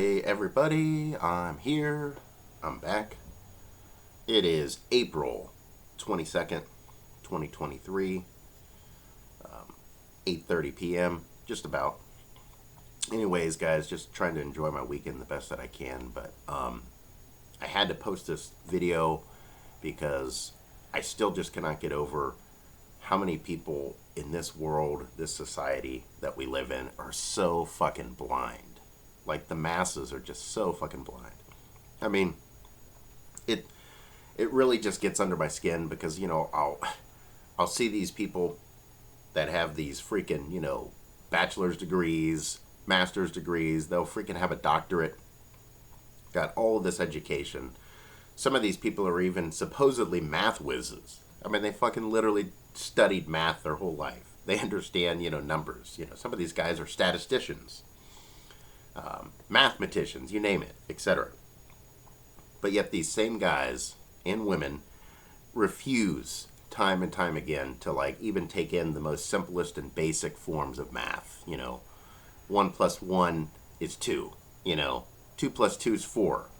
Hey everybody, I'm here. I'm back. It is April 22nd, 2023, 8:30 p.m. just about. Anyways, guys, just trying to enjoy my weekend the best that I can, but I had to post this video because I still just cannot get over how many people in this world, this society that we live in are so fucking blind. Like, the masses are just so fucking blind. I mean, it really just gets under my skin because, I'll see these people that have these freaking, bachelor's degrees, master's degrees. They'll freaking have a doctorate, got all of this education. Some of these people are even supposedly math whizzes. I mean, they fucking literally studied math their whole life. They understand, numbers. Some of these guys are statisticians, mathematicians, you name it, etc. But yet these same guys and women refuse time and time again to even take in the most simplest and basic forms of math. 1 plus 1 is 2. 2 plus 2 is 4.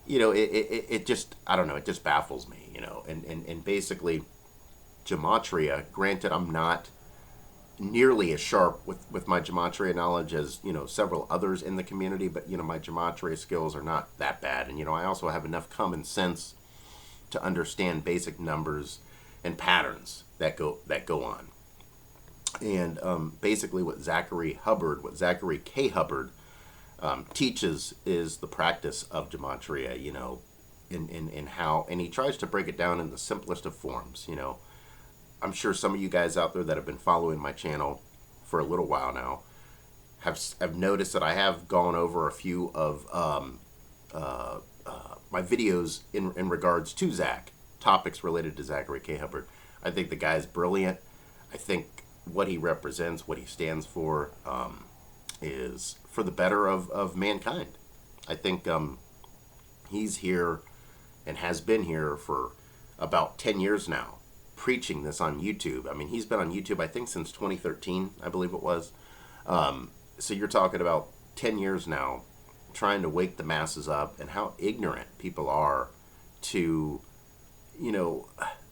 It just, I don't know, it just baffles me, and basically gematria, granted I'm not nearly as sharp with my gematria knowledge as, several others in the community, but, my gematria skills are not that bad, and, I also have enough common sense to understand basic numbers and patterns that go on. And basically what Zachary K. Hubbard teaches is the practice of gematria, in how, and he tries to break it down in the simplest of forms. I'm sure some of you guys out there that have been following my channel for a little while now have noticed that I have gone over a few of my videos in regards to Zach, topics related to Zachary K. Hubbard. I think the guy's brilliant. I think what he represents, what he stands for, is for the better of mankind. I think he's here and has been here for about 10 years now, preaching this on YouTube. I mean, he's been on YouTube, I think, since 2013, I believe it was. So you're talking about 10 years now, trying to wake the masses up, and how ignorant people are to,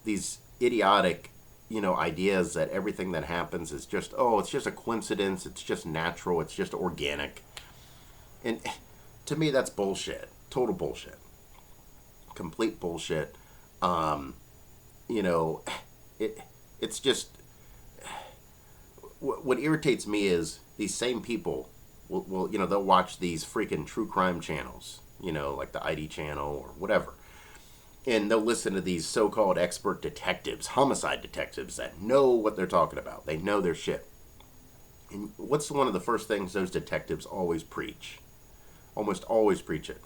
these idiotic, ideas that everything that happens is just, it's just a coincidence, it's just natural, it's just organic. And to me, that's bullshit. Total bullshit. Complete bullshit. It's just, what irritates me is these same people will they'll watch these freaking true crime channels, like the ID channel or whatever. And they'll listen to these so-called expert detectives, homicide detectives that know what they're talking about. They know their shit. And what's one of the first things those detectives always preach? Almost always preach it.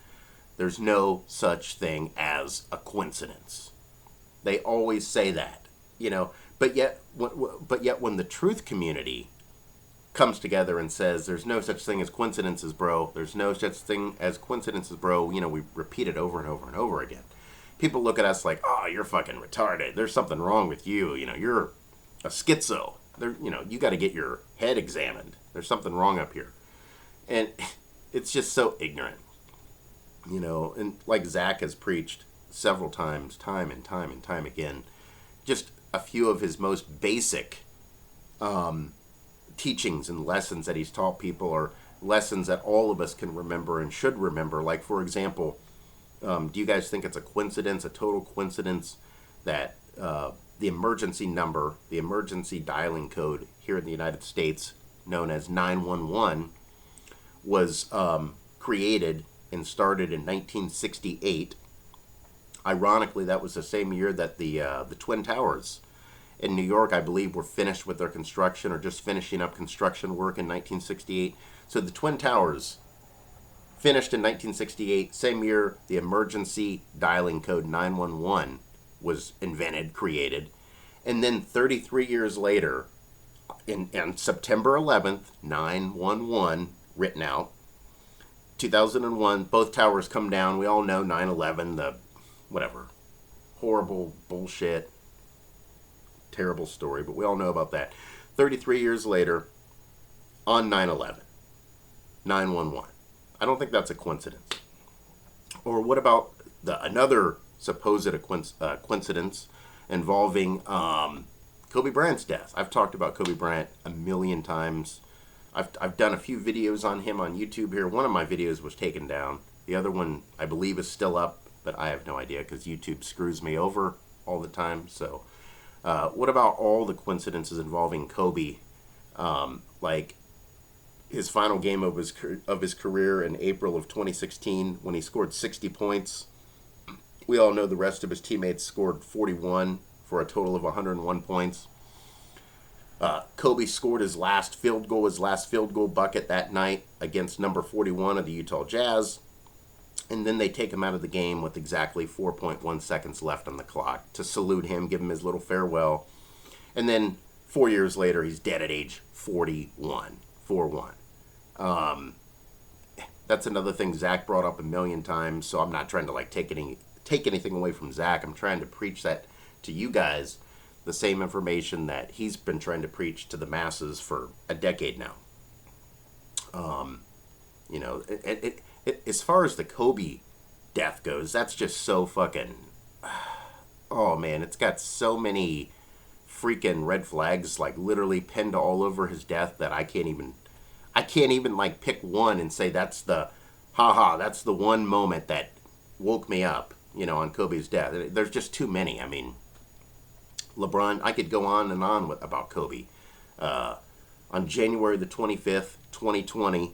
There's no such thing as a coincidence. They always say that, But yet when the truth community comes together and says there's no such thing as coincidences, bro. There's no such thing as coincidences, bro. We repeat it over and over and over again. People look at us like, oh, you're fucking retarded. There's something wrong with you. You're a schizo. You got to get your head examined. There's something wrong up here. And it's just so ignorant. And like Zach has preached several times, time and time again, just a few of his most basic teachings and lessons that he's taught people are lessons that all of us can remember and should remember. Like, for example, do you guys think it's a coincidence, a total coincidence, that the emergency number, the emergency dialing code here in the United States, known as 911, was created and started in 1968? Ironically, that was the same year that the Twin Towers in New York, I believe, were finished with their construction or just finishing up construction work in 1968. So the Twin Towers finished in 1968, same year the emergency dialing code 911 was invented, created. And then 33 years later, on September 11th, 911 written out, 2001, both towers come down. We all know 9/11, the whatever, horrible bullshit, terrible story, but we all know about that. 33 years later, on 9/11, 911. I don't think that's a coincidence. Or what about another supposed coincidence involving Kobe Bryant's death? I've talked about Kobe Bryant a million times. I've done a few videos on him on YouTube here. One of my videos was taken down. The other one, I believe, is still up, but I have no idea because YouTube screws me over all the time. So, what about all the coincidences involving Kobe? Like his final game of his career in April of 2016 when he scored 60 points. We all know the rest of his teammates scored 41 for a total of 101 points. Kobe scored his last field goal bucket that night against number 41 of the Utah Jazz. And then they take him out of the game with exactly 4.1 seconds left on the clock to salute him, give him his little farewell. And then 4 years later, he's dead at age 41. 4-1. That's another thing Zach brought up a million times, so I'm not trying to take anything away from Zach. I'm trying to preach that to you guys, the same information that he's been trying to preach to the masses for a decade now. As far as the Kobe death goes, that's just so fucking... Oh, man, it's got so many freaking red flags, literally pinned all over his death that I can't even pick one and say that's the one moment that woke me up, on Kobe's death. There's just too many. I mean, LeBron, I could go on and on about Kobe. On January the 25th, 2020,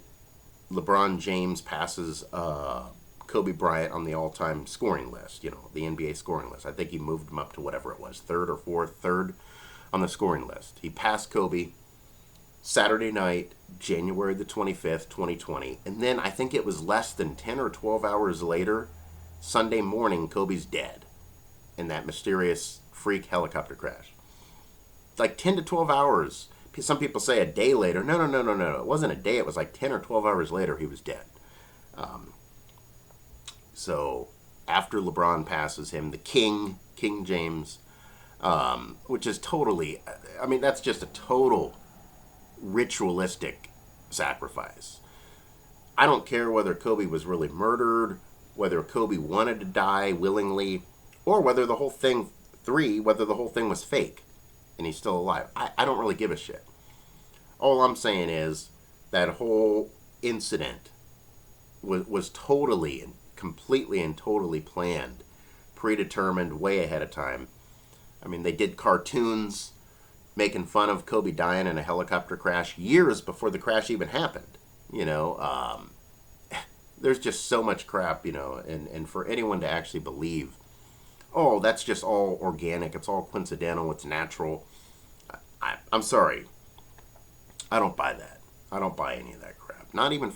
LeBron James passes Kobe Bryant on the all-time scoring list, the NBA scoring list. I think he moved him up to whatever it was, third on the scoring list. He passed Kobe Saturday night, January the 25th, 2020. And then I think it was less than 10 or 12 hours later, Sunday morning, Kobe's dead in that mysterious freak helicopter crash. 10 to 12 hours. Some people say a day later. No. It wasn't a day. It was 10 or 12 hours later he was dead. So after LeBron passes him, the King James, which is totally, that's just a total ritualistic sacrifice. I don't care whether Kobe was really murdered, whether Kobe wanted to die willingly, or whether the whole thing was fake and he's still alive. I don't really give a shit. All I'm saying is that whole incident was totally and completely and totally planned, predetermined, way ahead of time. They did cartoons making fun of Kobe dying in a helicopter crash years before the crash even happened. There's just so much crap, and for anyone to actually believe, oh, that's just all organic, it's all coincidental, it's natural. I'm sorry. I don't buy that. I don't buy any of that crap. Not even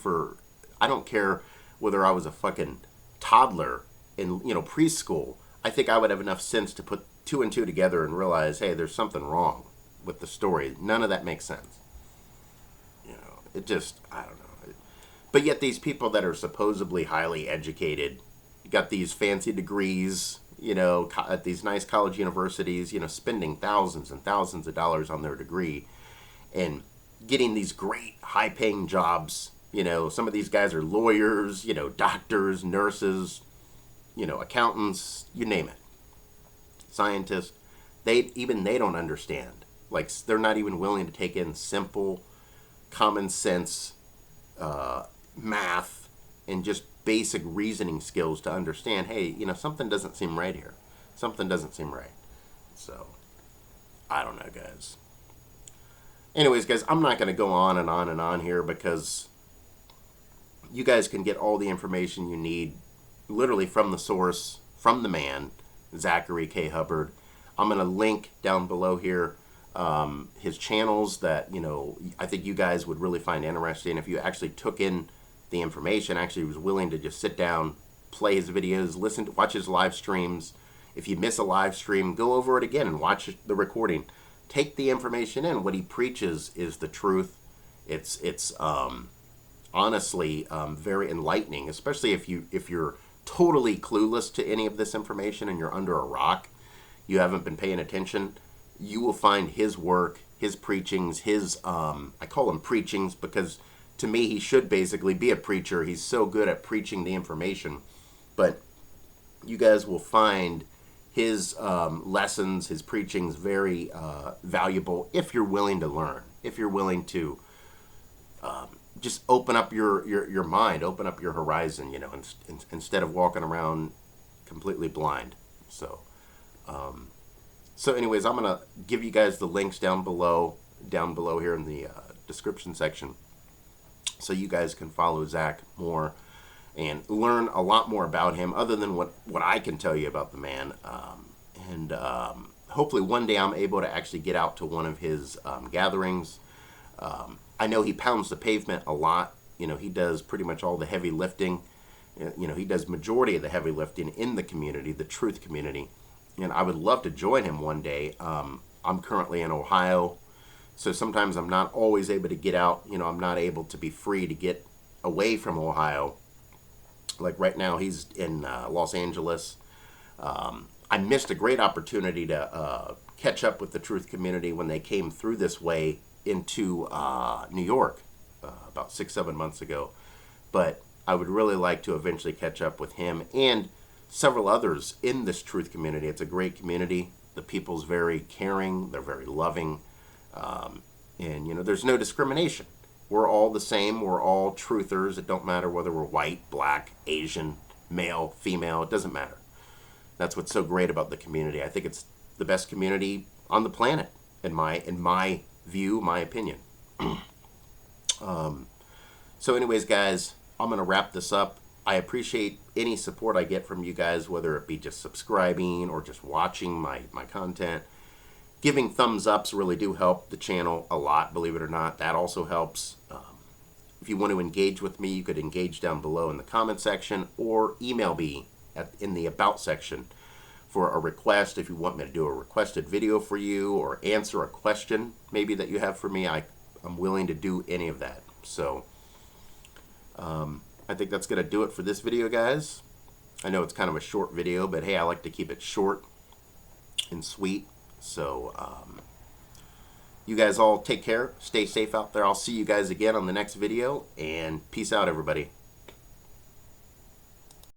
I don't care whether I was a fucking toddler in, preschool. I think I would have enough sense to put two and two together and realize, hey, there's something wrong with the story. None of that makes sense. It just, I don't know. But yet these people that are supposedly highly educated, got these fancy degrees, at these nice college universities, spending thousands and thousands of dollars on their degree and getting these great high-paying jobs. Some of these guys are lawyers, doctors, nurses, accountants, you name it. Scientists. They don't understand. They're not even willing to take in simple, common sense math and just basic reasoning skills to understand, hey, something doesn't seem right here. Something doesn't seem right. So, I don't know, guys. Anyways, guys, I'm not going to go on and on and on here because you guys can get all the information you need literally from the source, from the man, Zachary K. Hubbard. I'm going to link down below here his channels that, I think you guys would really find interesting if you actually took in the information, actually was willing to just sit down, play his videos, watch his live streams. If you miss a live stream, go over it again and watch the recording. Take the information in. What he preaches is the truth. It's honestly very enlightening, especially if you're totally clueless to any of this information and you're under a rock, you haven't been paying attention. You will find his work, his preachings, I call them preachings because to me, he should basically be a preacher. He's so good at preaching the information. But you guys will find his lessons, his preachings very valuable if you're willing to learn, if you're willing to just open up your mind, open up your horizon, instead of walking around completely blind. So anyways, I'm going to give you guys the links down below here in the description section, so you guys can follow Zach more and learn a lot more about him other than what I can tell you about the man. And hopefully one day I'm able to actually get out to one of his gatherings. I know he pounds the pavement a lot. He does pretty much all the heavy lifting. He does majority of the heavy lifting in the community, the truth community. And I would love to join him one day. I'm currently in Ohio, so sometimes I'm not always able to get out. I'm not able to be free to get away from Ohio. Like right now, he's in Los Angeles. I missed a great opportunity to catch up with the truth community when they came through this way into New York about 6-7 months ago. But I would really like to eventually catch up with him and several others in this truth community. It's a great community. The people's very caring. They're very loving. And there's no discrimination. We're all the same. We're all truthers. It don't matter whether we're white, black, Asian, male, female. It doesn't matter. That's what's so great about the community. I think it's the best community on the planet, in my view, my opinion. So anyways, guys, I'm going to wrap this up. I appreciate any support I get from you guys, whether it be just subscribing or just watching my content. Giving thumbs ups really do help the channel a lot, believe it or not. That also helps. If you want to engage with me, you could engage down below in the comment section or email me in the About section for a request. If you want me to do a requested video for you or answer a question maybe that you have for me, I'm willing to do any of that. So I think that's going to do it for this video, guys. I know it's kind of a short video, but hey, I like to keep it short and sweet. So you guys all take care. Stay safe out there. I'll see you guys again on the next video, and peace out, everybody.